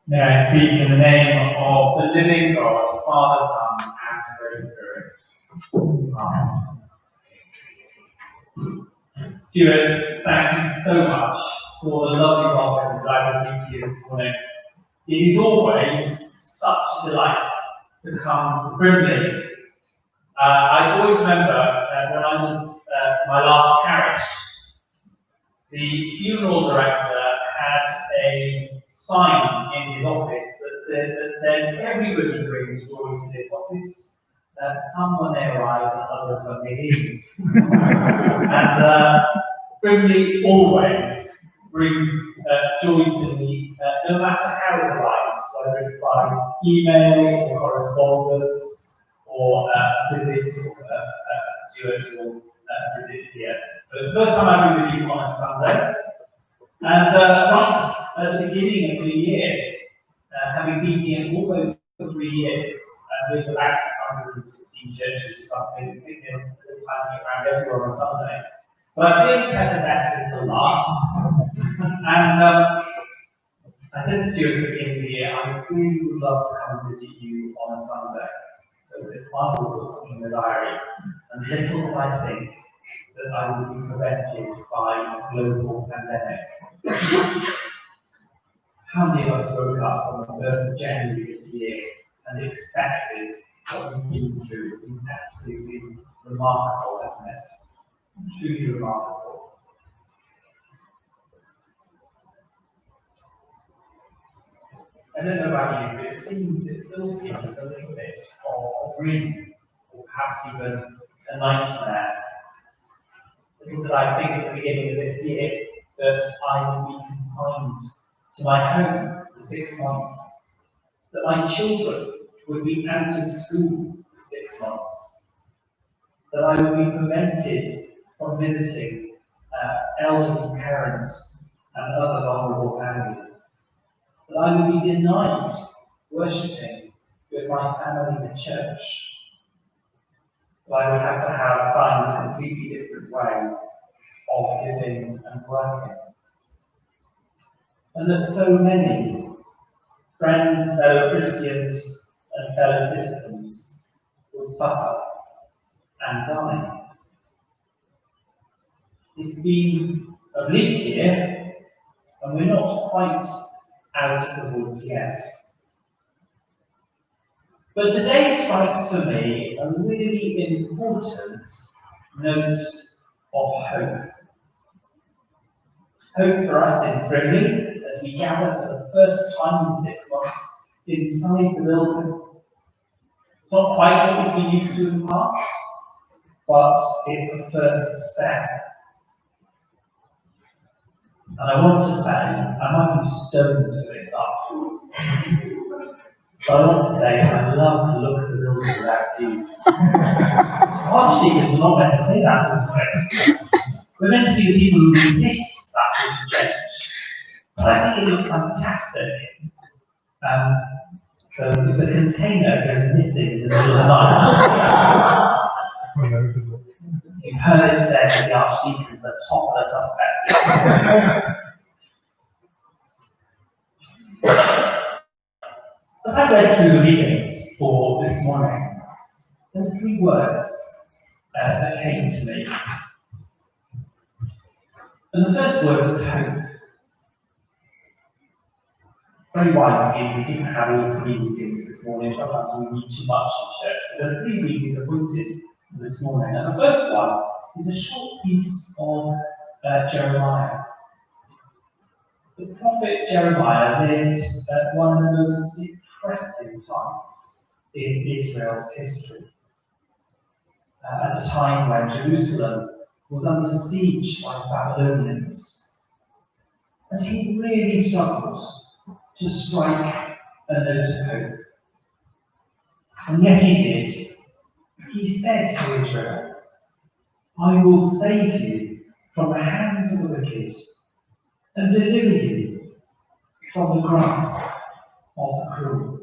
May I speak in the name of the living God, Father, Son, and Holy Spirit. Amen. Stuart, thank you so much for the lovely welcome that I received to you this morning. It is always such a delight to come to Brimley. I always remember when I was my last parish, the funeral director had a sign in his office that said everybody brings joy to this office. Some when they arrive and others when they leave. And Brimley always brings joy to me, no matter how it arrives, whether it's by email or correspondence or a visit or Stuart will visit here. So the first time I've been with you on a Sunday, and right at the beginning of the year, having been here almost 3 years, with about 116 churches or something, it's taken a little time to get around everywhere on a Sunday. But I didn't have the best until last, and I said to Stuart at the beginning of the year, I really would love to come and visit you on a Sunday. So it was a final put something in the diary, and little did I think that I would be prevented by a global pandemic. How many of us woke up on the 1st of January this year and expected what we've been through? It's been absolutely remarkable, hasn't it? Truly remarkable. I don't know about you, but it still seems a little bit of a dream, or perhaps even a nightmare. Little did I think at the beginning of this year that I would be confined to my home for 6 months, that my children would be out of school for 6 months, that I would be prevented from visiting elderly parents and other vulnerable families, that I would be denied worshipping with my family in church, that I would have to find a completely different way of living and working. And that so many friends, fellow Christians, and fellow citizens would suffer and die. It's been a bleak year, and we're not quite out of the woods yet. But today strikes for me a really important note of hope. Hope for us in Brimley as we gather for the first time in 6 months inside the building. It's not quite what we've been used to in the past, but it's a first step. And I want to say, I might be stoned for this afterwards, but I want to say I love the look of the building without views. Archdeacons are not meant to say that, aren't we? We're meant to be the people who resist that sort of change. But I think it looks fantastic. So if the container goes missing in the middle of the night, you've heard it said that the Archdeacon is the top of the suspect. As I read through the readings for this morning, there were 3 words that came to me. And the first word was hope. Very wisely, we didn't have all 3 readings this morning. Sometimes we read too much in church. But there are 3 readings appointed this morning. And the first one is a short piece of Jeremiah. The prophet Jeremiah lived at one of the most depressing times in Israel's history. At a time when Jerusalem was under siege by the Babylonians. And he really struggled to strike a note of hope. And yet he did. He said to Israel, I will save you from the hands of the wicked and deliver you from the grasp of the cruel.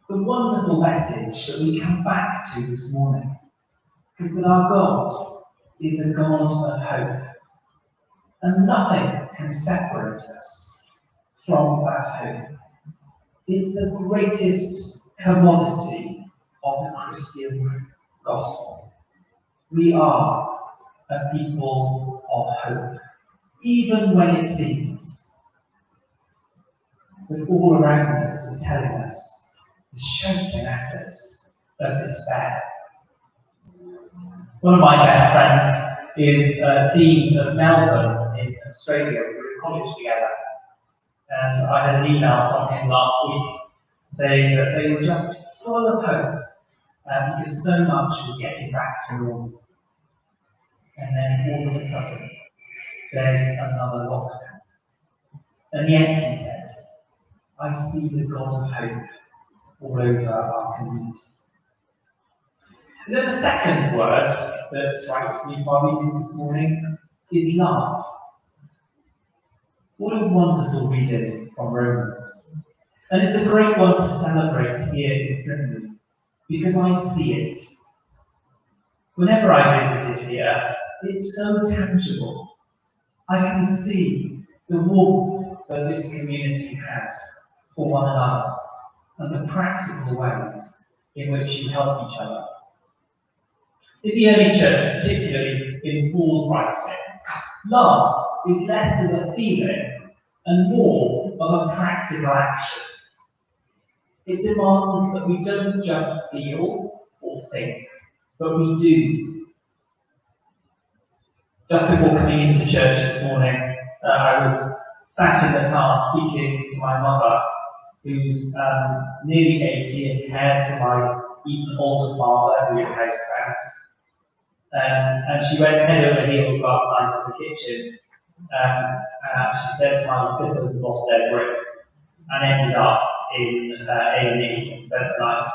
The wonderful message that we come back to this morning is that our God is a God of hope, and nothing can separate us from that hope. It's the greatest commodity of the Christian gospel. We are a people of hope, even when it seems that all around us is telling us, is shouting at us of despair. One of my best friends is Dean of Melbourne in Australia. We were in college together, and I had an email from him last week saying that they were just full of hope because so much was getting back to normal. And then all of a sudden, there's another lockdown. And yet, he said, I see the God of hope all over our community. And then the second word that strikes me while reading this morning is love. What a wonderful reading from Romans. And it's a great one to celebrate here in Trinity, because I see it. Whenever I visited here, it's so tangible. I can see the warmth that this community has for one another and the practical ways in which you help each other. In the early church, particularly in Paul's writing, love is less of a feeling and more of a practical action. It demands that we don't just feel or think, but we do. Just before coming into church this morning, I was sat in the car speaking to my mother, who's nearly 80 and cares for my even older father, who is housebound. And she went head over heels last night in the kitchen. She said my slippers lost their grip and ended up in A&E and spent the night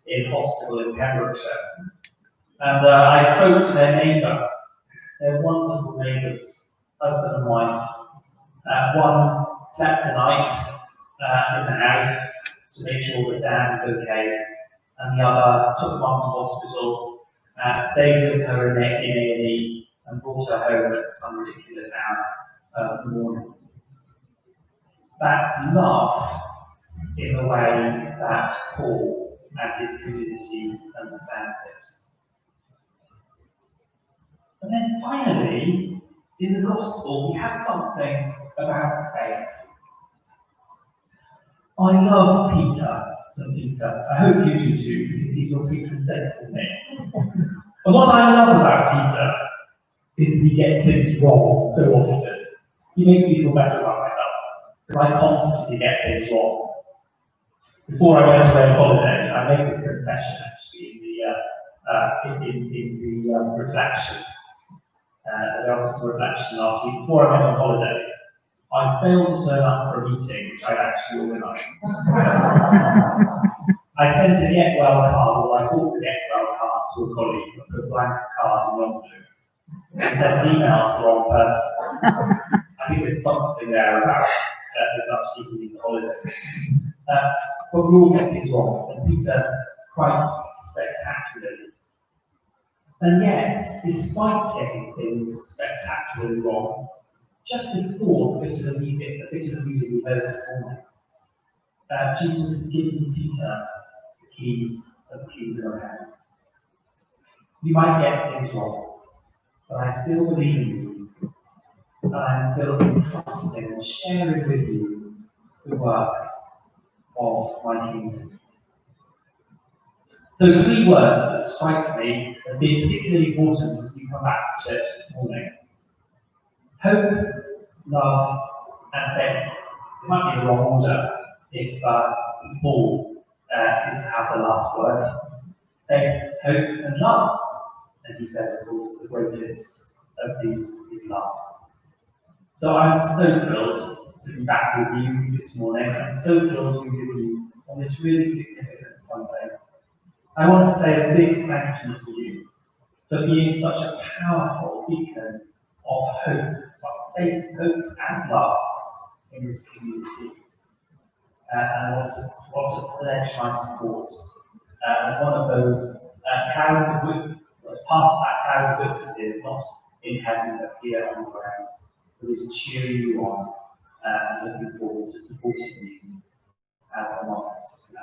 in hospital in Pembrokeshire. And I spoke to their neighbour. They're wonderful neighbours, husband and wife. One slept the night in the house to make sure that Dan was okay, and the other took Mum to hospital, stayed with her in A&E, and brought her home at some ridiculous hour of the morning. That's love in the way that Paul and his community understands it. And then finally, in the Gospel, we have something about faith. I love Peter, St. Peter. I hope you do too, because he's your patron saint, isn't he? And what I love about Peter is that he gets things wrong so often. He makes me feel better about myself, because I constantly get things wrong. Before I went away on holiday, I made this confession actually in the reflection. There was this reflection last week. Before I went on holiday, I failed to turn up for a meeting which I'd actually organised. I sent a get well card, or I thought to get well card to a colleague, but put a blank card in the envelope. I sent an email to the wrong person. I think there's something there about this Archdeacon needs a holiday. But we all get things wrong, and Peter quite spectacularly. And yet, despite getting things spectacularly wrong, just before a bit of the reading we heard this morning, Jesus has given Peter the keys of the kingdom of heaven. You might get things wrong, but I still believe in you, and I'm still entrusting and sharing with you the work of my kingdom. So 3 words that strike me as being particularly important as we come back to church this morning. Hope, love, and faith. It might be the wrong order if St. Paul is to have the last word. Faith, hope, and love. And he says, of course, the greatest of these is love. So I'm so thrilled to be back with you this morning. I'm so thrilled to be with you on this really significant Sunday. I want to say a big thank you to you for being such a powerful beacon of hope, faith, hope, and love in this community. And I want to pledge my support as one of those clouds of witnesses, as part of that cloud of witnesses, not in heaven but here on the ground, that is cheering you on and looking forward to supporting you as a novice.